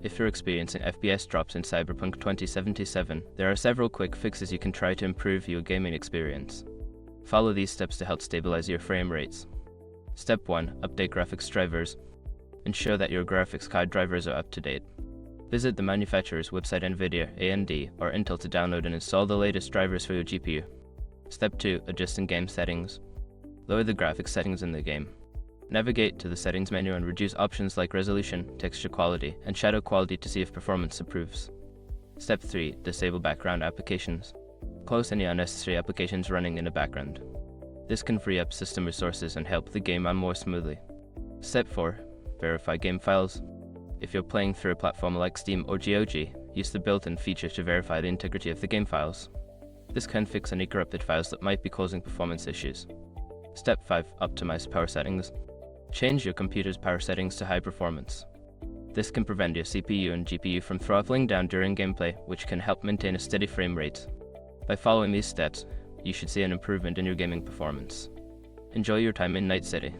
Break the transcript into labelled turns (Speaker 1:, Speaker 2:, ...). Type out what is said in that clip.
Speaker 1: If you're experiencing FPS drops in Cyberpunk 2077, there are several quick fixes you can try to improve your gaming experience. Follow these steps to help stabilize your frame rates. Step 1. Update graphics drivers. Ensure that your graphics card drivers are up to date. Visit the manufacturer's website, NVIDIA, AMD, or Intel to download and install the latest drivers for your GPU. Step 2. Adjust in-game settings. Lower the graphics settings in the game. Navigate to the settings menu and reduce options like resolution, texture quality, and shadow quality to see if performance improves. Step 3. Disable background applications. Close any unnecessary applications running in the background. This can free up system resources and help the game run more smoothly. Step 4. Verify game files. If you're playing through a platform like Steam or GOG, use the built-in feature to verify the integrity of the game files. This can fix any corrupted files that might be causing performance issues. Step 5. Optimize power settings. Change your computer's power settings to high performance. This can prevent your CPU and GPU from throttling down during gameplay, which can help maintain a steady frame rate. By following these steps, you should see an improvement in your gaming performance. Enjoy your time in Night City.